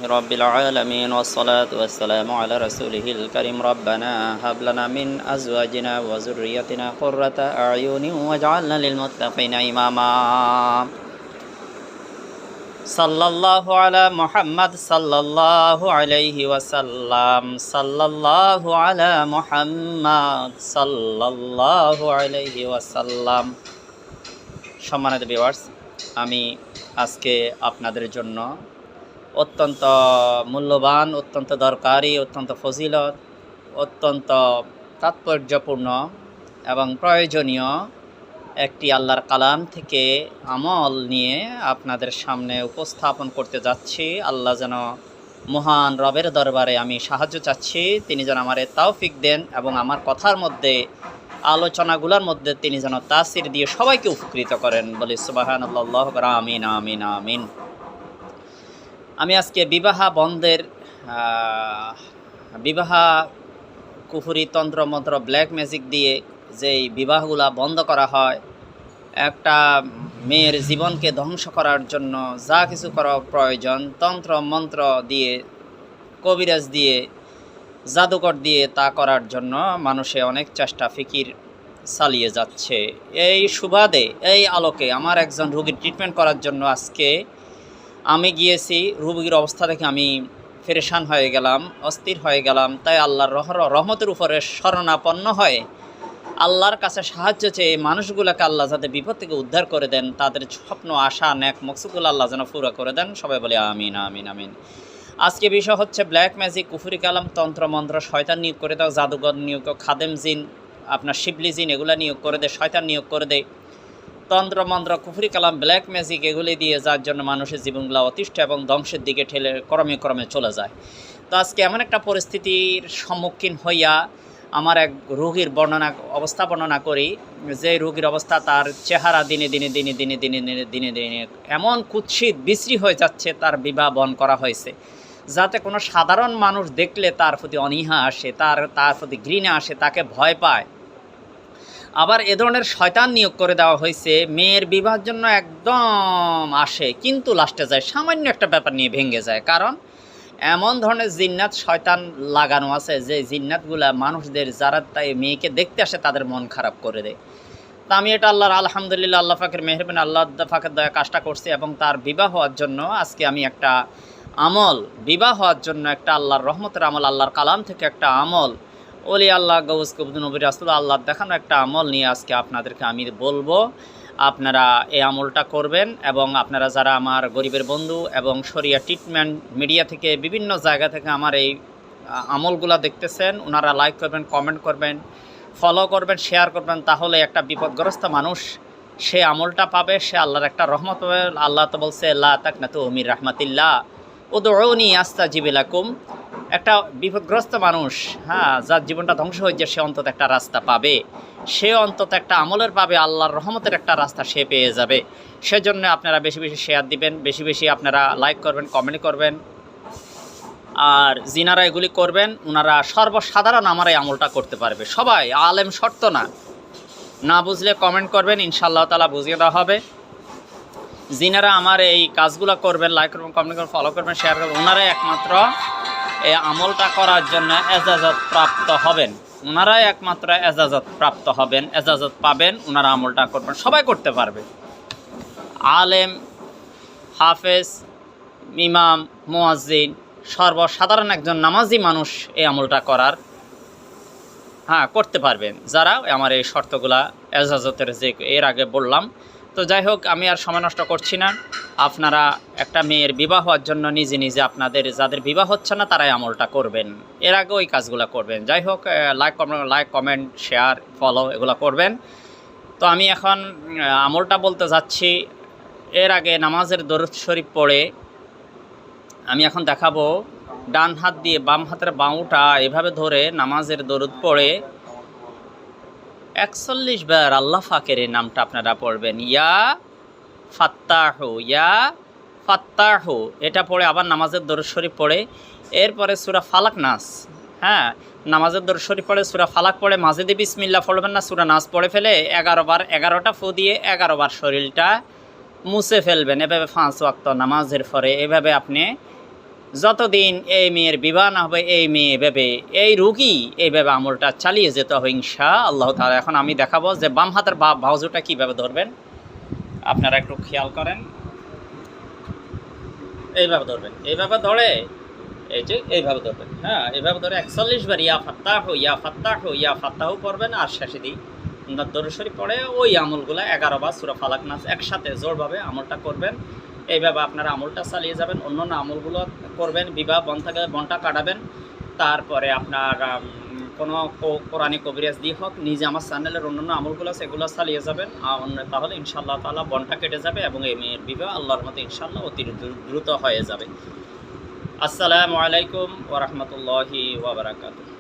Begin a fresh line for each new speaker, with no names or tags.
رب العالمين والصلاة والسلام على رسوله الكريم ربنا هب لنا من أزواجنا وذريتنا قرة أعين واجعلنا للمتقين إماما صلى الله على محمد صلى الله عليه وسلم صلى الله على محمد صلى الله عليه وسلم সম্মানিত ভিউয়ার্স, আমি আজকে আপনাদের জন্য অত্যন্ত মূল্যবান, অত্যন্ত দরকারি, অত্যন্ত ফজিলত, অত্যন্ত তাৎপর্যপূর্ণ এবং প্রয়োজনীয় একটি আল্লাহর কালাম থেকে আমল নিয়ে আপনাদের সামনে উপস্থাপন করতে যাচ্ছি। আল্লাহ যেন মহান রবের দরবারে আমি সাহায্য চাচ্ছি, তিনি যেন আমারে তৌফিক দেন এবং আমার কথার মধ্যে, আলোচনাগুলোর মধ্যে তিনি যেন তাসির দিয়ে সবাইকে উপকৃত করেন। বলি সুবহানাল্লাহ, আমিন আমিন আমিন। আমি আজকে বিবাহ কুফরি তন্ত্রমন্ত্র ব্ল্যাক ম্যাজিক দিয়ে যেই বিবাহগুলা বন্ধ করা হয়, একটা মেয়ের জীবনকে ধ্বংস করার জন্য যা কিছু করা প্রয়োজন, তন্ত্র মন্ত্র দিয়ে, কবিরাজ দিয়ে, জাদুকর দিয়ে তা করার জন্য মানুষে অনেক চেষ্টা ফিকির চালিয়ে যাচ্ছে। এই সুবাদে, এই আলোকে আমার একজন রোগীর ট্রিটমেন্ট করার জন্য আজকে আমি গিয়েছি। রোগীর অবস্থা দেখে আমি পেরেশান হয়ে গেলাম, অস্থির হয়ে গেলাম। তাই আল্লাহর রহমতের উপরে শরণাপন্ন হয়ে আল্লাহর কাছে সাহায্য চেয়ে মানুষগুলোকে আল্লাহ যাতে বিপদ থেকে উদ্ধার করে দেন, তাদের স্বপ্ন, আশা, নেক মকসুদগুলো আল্লাহ যেন পুরা করে দেন। সবাই বলে আমিন আমিন আমিন। আজকে বিষয় হচ্ছে ব্ল্যাক ম্যাজিক, কুফরি কালাম, তন্ত্র মন্ত্র, শয়তান নিয়োগ করে দাও, জাদুঘর নিয়োগ, খাদেম জিন, আপনার শিবলি জিন, এগুলো নিয়োগ করে দেয়, শয়তান নিয়োগ করে দেয়। তন্ত্র মন্ত্র, কুফরি কালাম, ব্ল্যাক ম্যাজিক এগুলি দিয়ে যার জন্য মানুষের জীবনগুলো অতিষ্ঠ এবং ধ্বংসের দিকে ঠেলে ক্রমে ক্রমে চলে যায়। তো আজকে এমন একটা পরিস্থিতির সম্মুখীন হইয়া আমার এক রোগীর অবস্থা বর্ণনা করি, যে রোগীর অবস্থা, তার চেহারা দিনে দিনে দিনে দিনে দিনে দিনে দিনে দিনে এমন কুৎসিত বিশ্রী হয়ে যাচ্ছে, তার বিবাহ বন করা হয়েছে, যাতে কোনো সাধারণ মানুষ দেখলে তার প্রতি অনীহা আসে, তার প্রতি ঘৃণা আসে, তাকে ভয় পায়। আবার এ ধরনের শয়তান নিয়োগ করে দেওয়া হয়েছে, মেয়ের বিবাহের জন্য একদম আসে, কিন্তু লাস্টে যায় সামান্য একটা ব্যাপার নিয়ে ভেঙে যায়। কারণ এমন ধরনের জিন্নাত শয়তান লাগানো আছে, যে জিন্নাতগুলা মানুষদের, যারা তাই মেয়েকে দেখতে আসে, তাদের মন খারাপ করে দেয়। তা আমি এটা আল্লাহর আলহামদুলিল্লাহ, আল্লাহ পাকের মেহেরবানি, আল্লাহ পাকের দয়া কাজটা করছি এবং তার বিবাহ হওয়ার জন্য আজকে আমি একটা আমল, বিবাহ হওয়ার জন্য একটা আল্লাহর রহমতের আমল, আল্লাহর কালাম থেকে একটা আমল, ওলি আল্লাহ গৌস কবুদ নবী রাসূল আল্লাহ দেখানো একটা আমল নিয়ে আজকে আপনাদেরকে আমি বলবো। আপনারা এই আমলটা করবেন এবং আপনারা যারা আমার গরিবের বন্ধু এবং শরিয়া ট্রিটমেন্ট মিডিয়া থেকে বিভিন্ন জায়গা থেকে আমার এই আমলগুলো দেখতেছেন, ওনারা লাইক করবেন, কমেন্ট করবেন, ফলো করবেন, শেয়ার করবেন। তাহলে একটা বিপদগ্রস্ত মানুষ সে আমলটা পাবে, সে আল্লাহর একটা রহমত পাবে। আল্লাহ তো বলছে লা তাকনাতু মির রাহমাতিল্লাহ উদউনি আস্তাজিব লাকুম। একটা বিপদগ্রস্ত মানুষ, যার জীবনটা ধ্বংস হয়ে যায়, সে অন্তত একটা রাস্তা পাবে, সে অন্তত একটা আমলের পাবে, আল্লাহর রহমতের একটা রাস্তা সে পেয়ে যাবে। সেজন্য আপনারা বেশি বেশি শেয়ার দিবেন, বেশি বেশি আপনারা লাইক করবেন, কমেন্ট করবেন। আর যিনারা এগুলি করবেন, ওনারা সর্বসাধারণ আমার এই আমলটা করতে পারবে, সবাই, আলেম শর্ত না। না বুঝলে কমেন্ট করবেন, ইনশাআল্লাহ তাআলা বুঝিয়ে দেওয়া হবে। যিনারা আমার এই কাজগুলো করবেন, লাইক করবেন, কমেন্ট করবেন, ফলো করবেন, শেয়ার করবেন, ওনারাই একমাত্র এই আমলটা করার জন্য এজাজত প্রাপ্ত হবেন। ওনারাই একমাত্র এজাজত প্রাপ্ত হবেন, এজাজত পাবেন, ওনারা আমলটা করবেন, সবাই করতে পারবে। আলেম, হাফেজ, ইমাম, মুয়াজ্জিন, সর্বসাধারণ একজন নামাজি মানুষ এই আমলটা করতে পারবেন, যারা আমার এই শর্তগুলা এজাজতের যে এর আগে বললাম। তো যাই হোক, আমি আর সময় নষ্ট করছি না। আপনারা একটা মেয়ের বিবাহ হওয়ার জন্য নিজে নিজে আপনাদের যাদের বিবাহ হচ্ছে না, তারাই আমলটা করবেন, এর আগে ওই কাজগুলো করবেন। যাই হোক, লাইক কমেন্ট শেয়ার ফলো এগুলো করবেন। তো আমি এখন আমলটা বলতে যাচ্ছি। এর আগে নামাজের দরুদ শরীফ পড়ে আমি এখন দেখাবো। ডান হাত দিয়ে বাম হাতের বাউটা এভাবে ধরে নামাজের দরুদ পড়ে 41 বার আল্লাহ ফাকের নামটা আপনারা পড়বেন, ইয়া ফাত্তাহু, ইয়া ফাত্তাহু। এটা পড়ে আবার নামাজের দরুদ শরীফ পড়ে, এরপরে সূরা ফালাক নাস, নামাজের দরুদ শরীফ পড়ে, সূরা ফালাক পড়ে, মাঝে দিয়ে বিসমিল্লাহ পড়বেন না, সূরা নাস পড়ে ফেলে 11 বার, 11টা ফু দিয়ে 11 বার শরীরটা মুছে ফেলবেন। এভাবে 5 ওয়াক্ত নামাজের পরে এভাবে আপনি যতদিন এই মেয়ের বিবাহ না হবে এই মেয়ে ভেবে এই রুগী এইভাবে আমলটা চালিয়ে যেতে হবে ইনশা আল্লাহ তাআলা। এখন আমি দেখাবো যে বাম হাতের বাহুজুটা কীভাবে ধরবেন, আপনারা একটু খেয়াল করেন। এইভাবে ধরবেন, এইভাবে ধরে এই যে এইভাবে ধরবেন, হ্যাঁ এইভাবে ধরে 41 বার ইয়া ফাত্তাহু ইয়া ফাত্তাহু ইয়া ফাত্তাহু পড়বেন, আর শেষে দিই দরুদ শরীফ পড়ে ওই আমলগুলো 11 বার সূরা ফালাক নাস একসাথে জোরভাবে আমলটা করবেন। এইভাবে আপনারা আমলটা চালিয়ে যাবেন, অন্যান্য আমলগুলো করবেন, বিবাহ বন থেকে বনটা কাটাবেন। তারপরে আপনার কোনো কোরআনে কবিরাজ দিয়ে হোক, নিজে আমার চ্যানেলের অন্যান্য আমলগুলো সেগুলো চালিয়ে যাবেন, তাহলে ইনশাআল্লাহ তাআলা বনটা কেটে যাবে এবং এই মেয়ের বিবাহ আল্লাহর মতো ইনশাআল্লাহ অতি দ্রুত হয়ে যাবে। আসসালামু আলাইকুম ওয়া রাহমাতুল্লাহি ওয়া বারাকাতুহু।